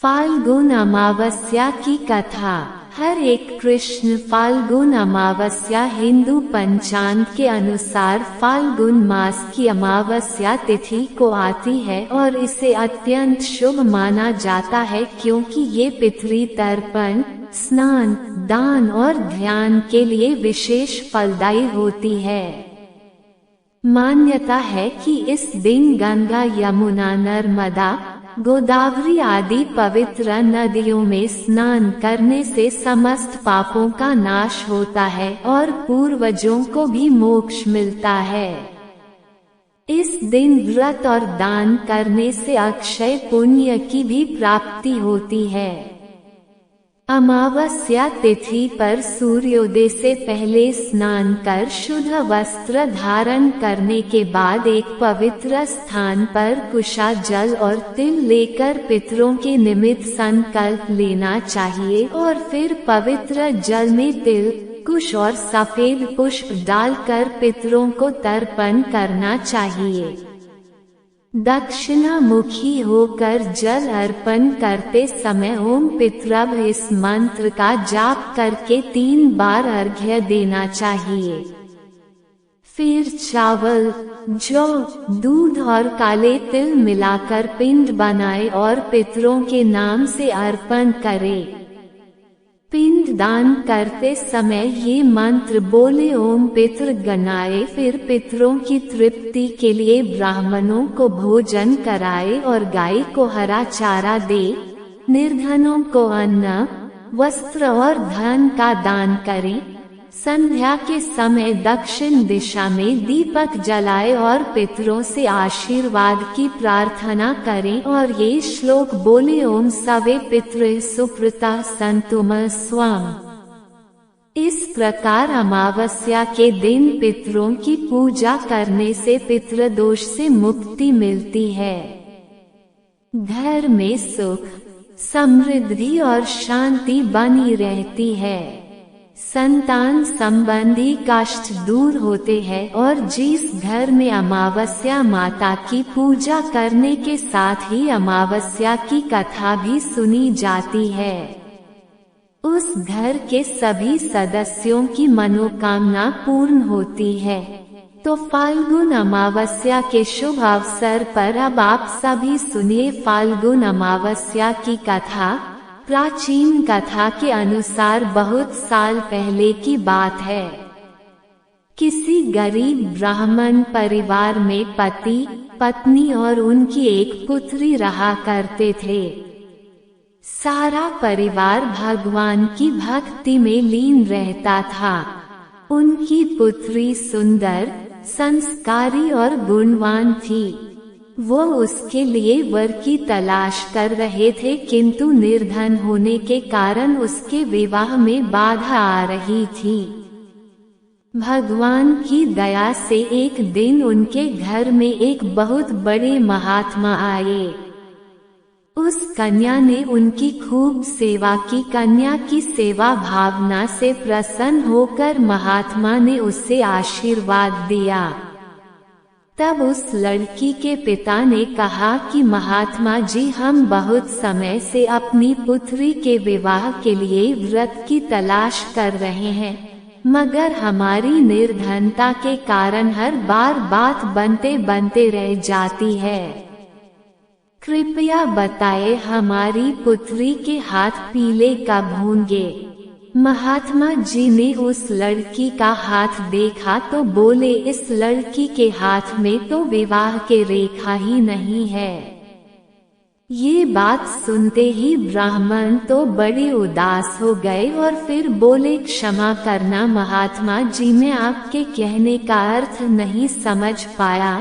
फाल्गुन अमावस्या की कथा। हरे कृष्ण। फाल्गुन अमावस्या हिंदू पंचांग के अनुसार फाल्गुन मास की अमावस्या तिथि को आती है और इसे अत्यंत शुभ माना जाता है क्योंकि ये पितृ तर्पण, स्नान, दान और ध्यान के लिए विशेष फलदायी होती है। मान्यता है कि इस दिन गंगा, यमुना, नर्मदा, गोदावरी आदि पवित्र नदियों में स्नान करने से समस्त पापों का नाश होता है और पूर्वजों को भी मोक्ष मिलता है। इस दिन व्रत और दान करने से अक्षय पुण्य की भी प्राप्ति होती है। अमावस्या तिथि पर सूर्योदय से पहले स्नान कर शुद्ध वस्त्र धारण करने के बाद एक पवित्र स्थान पर कुशा जल और तिल लेकर पितरों के निमित्त संकल्प लेना चाहिए और फिर पवित्र जल में तिल, कुश और सफेद पुष्प डालकर पितरों को तर्पण करना चाहिए। दक्षिणामुखी होकर जल अर्पण करते समय ओम पितृभ्य इस मंत्र का जाप करके 3 बार अर्घ्य देना चाहिए। फिर चावल, जौ, दूध और काले तिल मिलाकर पिंड बनाए और पितरों के नाम से अर्पण करें। पिंड दान करते समय ये मंत्र बोले ओम पितृ गणाय, फिर पितरों की तृप्ति के लिए ब्राह्मणों को भोजन कराए और गाय को हरा चारा दे। निर्धनों को अन्न, वस्त्र और धन का दान करें। संध्या के समय दक्षिण दिशा में दीपक जलाए और पितरों से आशीर्वाद की प्रार्थना करें और ये श्लोक बोले ओम सवे पितृ सुकृता सन्तु स्वम। इस प्रकार अमावस्या के दिन पितरों की पूजा करने से पितृदोष से मुक्ति मिलती है। घर में सुख, समृद्धि और शांति बनी रहती है। संतान संबंधी कष्ट दूर होते हैं और जिस घर में अमावस्या माता की पूजा करने के साथ ही अमावस्या की कथा भी सुनी जाती है, उस घर के सभी सदस्यों की मनोकामना पूर्ण होती है। तो फाल्गुन अमावस्या के शुभ अवसर पर अब आप सभी सुनिए फाल्गुन अमावस्या की कथा। प्राचीन कथा के अनुसार बहुत साल पहले की बात है। किसी गरीब ब्राह्मण परिवार में पति, पत्नी और उनकी एक पुत्री रहा करते थे। सारा परिवार भगवान की भक्ति में लीन रहता था। उनकी पुत्री सुंदर, संस्कारी और गुणवान थी। वो उसके लिए वर की तलाश कर रहे थे किंतु निर्धन होने के कारण उसके विवाह में बाधा आ रही थी। भगवान की दया से एक दिन उनके घर में एक बहुत बड़े महात्मा आए। उस कन्या ने उनकी खूब सेवा की। कन्या की सेवा भावना से प्रसन्न होकर महात्मा ने उससे आशीर्वाद दिया। तब उस लड़की के पिता ने कहा कि महात्मा जी, हम बहुत समय से अपनी पुत्री के विवाह के लिए व्रत की तलाश कर रहे हैं, मगर हमारी निर्धनता के कारण हर बार बात बनते बनते रह जाती है। कृपया बताएं हमारी पुत्री के हाथ पीले कब होंगे। महात्मा जी ने उस लड़की का हाथ देखा तो बोले, इस लड़की के हाथ में तो विवाह के रेखा ही नहीं है। ये बात सुनते ही ब्राह्मण तो बड़े उदास हो गए और फिर बोले, क्षमा करना महात्मा जी, मैं आपके कहने का अर्थ नहीं समझ पाया।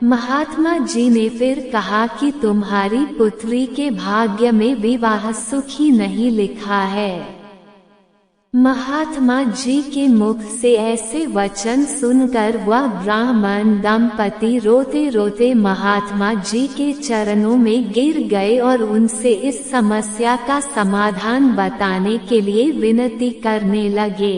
महात्मा जी ने फिर कहा कि तुम्हारी पुत्री के भाग्य में विवाह सुखी नहीं लिखा है। महात्मा जी के मुख से ऐसे वचन सुनकर वह ब्राह्मण दंपति रोते रोते महात्मा जी के चरणों में गिर गए और उनसे इस समस्या का समाधान बताने के लिए विनती करने लगे।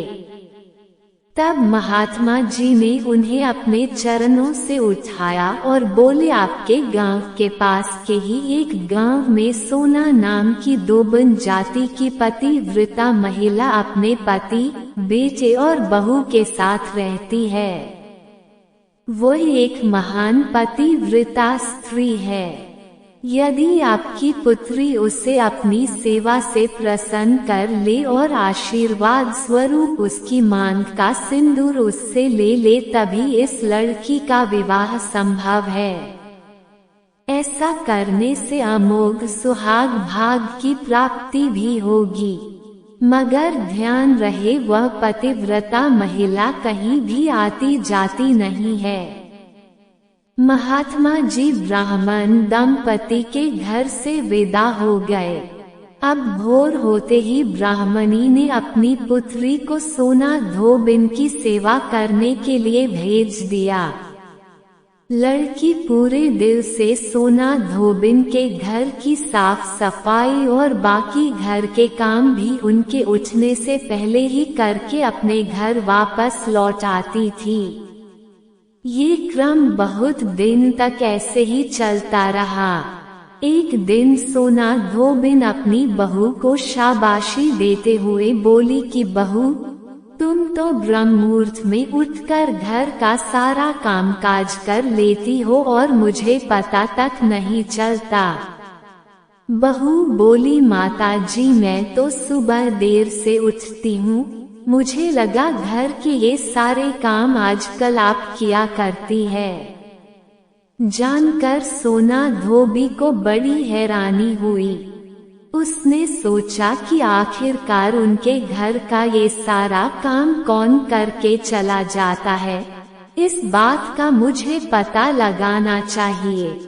तब महात्मा जी ने उन्हें अपने चरणों से उठाया और बोले, आपके गांव के पास के ही एक गांव में सोना नाम की दोबन जाति की पतिव्रता महिला अपने पति, बेटे और बहू के साथ रहती है। वो एक महान पतिव्रता स्त्री है। यदि आपकी पुत्री उसे अपनी सेवा से प्रसन्न कर ले और आशीर्वाद स्वरूप उसकी मांग का सिंदूर उससे ले ले, तभी इस लड़की का विवाह संभव है। ऐसा करने से अमोघ सुहाग भाग की प्राप्ति भी होगी। मगर ध्यान रहे, वह पतिव्रता महिला कहीं भी आती जाती नहीं है। महात्मा जी ब्राह्मण दंपति के घर से विदा हो गए। अब भोर होते ही ब्राह्मणी ने अपनी पुत्री को सोना धोबिन की सेवा करने के लिए भेज दिया। लड़की पूरे दिल से सोना धोबिन के घर की साफ सफाई और बाकी घर के काम भी उनके उठने से पहले ही करके अपने घर वापस लौट आती थी। ये क्रम बहुत दिन तक ऐसे ही चलता रहा। एक दिन सोना धोबिन अपनी बहू को शाबाशी देते हुए बोली कि बहू, तुम तो ब्रह्ममुहूर्त में उठकर घर का सारा कामकाज कर लेती हो और मुझे पता तक नहीं चलता। बहू बोली, माता जी मैं तो सुबह देर से उठती हूँ, मुझे लगा घर के ये सारे काम आजकल आप किया करती है। जानकर सोना धोबी को बड़ी हैरानी हुई। उसने सोचा कि आखिरकार उनके घर का ये सारा काम कौन करके चला जाता है, इस बात का मुझे पता लगाना चाहिए।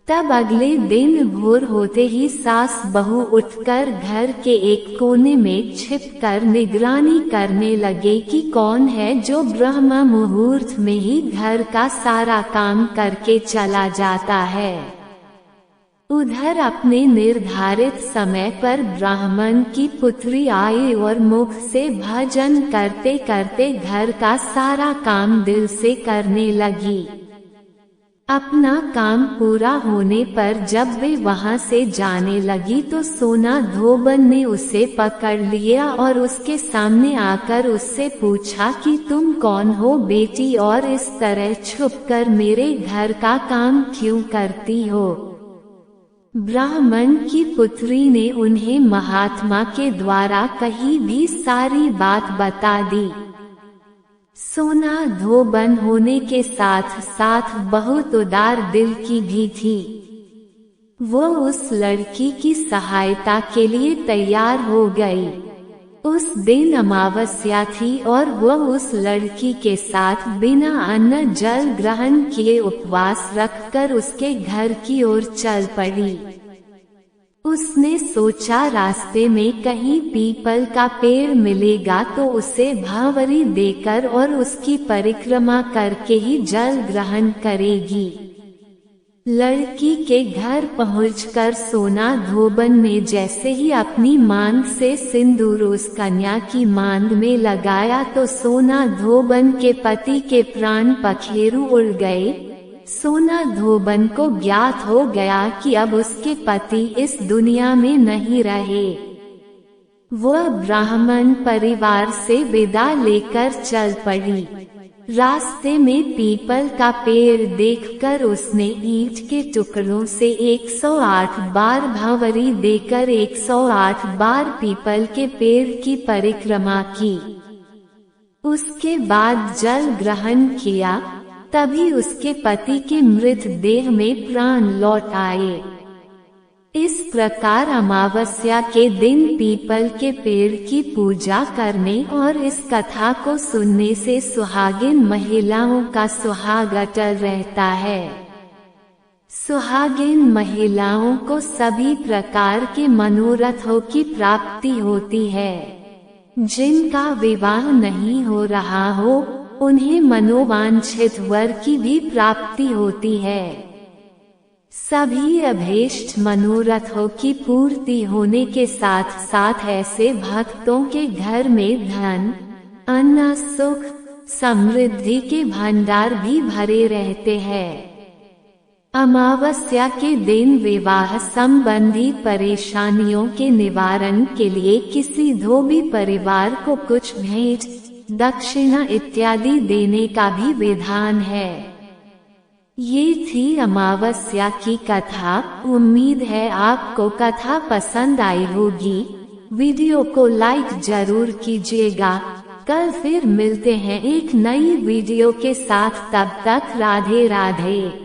तब अगले दिन भोर होते ही सास बहू उठकर घर के एक कोने में छिपकर निगरानी करने लगे कि कौन है जो ब्रह्म मुहूर्त में ही घर का सारा काम करके चला जाता है। उधर अपने निर्धारित समय पर ब्राह्मण की पुत्री आई और मुख से भजन करते करते घर का सारा काम दिल से करने लगी। अपना काम पूरा होने पर जब वे वहां से जाने लगी तो सोना धोबन ने उसे पकड़ लिया और उसके सामने आकर उससे पूछा कि तुम कौन हो बेटी और इस तरह छुपकर मेरे घर का काम क्यों करती हो। ब्राह्मण की पुत्री ने उन्हें महात्मा के द्वारा कही भी सारी बात बता दी। सोना धोबन होने के साथ साथ बहुत उदार दिल की भी थी। वो उस लड़की की सहायता के लिए तैयार हो गई। उस दिन अमावस्या थी और वह उस लड़की के साथ बिना अन्न जल ग्रहण किए उपवास रखकर उसके घर की ओर चल पड़ी। उसने सोचा रास्ते में कहीं पीपल का पेड़ मिलेगा तो उसे भावरी देकर और उसकी परिक्रमा करके ही जल ग्रहण करेगी। लड़की के घर पहुंचकर सोना धोबन ने जैसे ही अपनी मांग से सिंदूर उस कन्या की मांग में लगाया तो सोना धोबन के पति के प्राण पखेरु उड़ गए। सोना धोबन को ज्ञात हो गया कि अब उसके पति इस दुनिया में नहीं रहे। वह ब्राह्मण परिवार से विदा लेकर चल पड़ी। रास्ते में पीपल का पेड़ देखकर उसने ईंट के टुकड़ों से 108 बार भावरी देकर 108 बार पीपल के पेड़ की परिक्रमा की। उसके बाद जल ग्रहण किया, तभी उसके पति के मृत देह में प्राण लौट आए। इस प्रकार अमावस्या के दिन पीपल के पेड़ की पूजा करने और इस कथा को सुनने से सुहागिन महिलाओं का सुहाग अटल रहता है। सुहागिन महिलाओं को सभी प्रकार के मनोरथों की प्राप्ति होती है। जिनका विवाह नहीं हो रहा हो उन्हें मनोवांछित वर की भी प्राप्ति होती है। सभी अभीष्ट मनोरथों की पूर्ति होने के साथ साथ ऐसे भक्तों के घर में धन, अन्न सुख समृद्धि के भंडार भी भरे रहते हैं। अमावस्या के दिन विवाह संबंधी परेशानियों के निवारण के लिए किसी धोबी परिवार को कुछ भेंट दक्षिणा इत्यादि देने का भी विधान है। ये थी अमावस्या की कथा। उम्मीद है आपको कथा पसंद आई होगी। वीडियो को लाइक जरूर कीजिएगा। कल फिर मिलते हैं एक नई वीडियो के साथ, तब तक राधे राधे।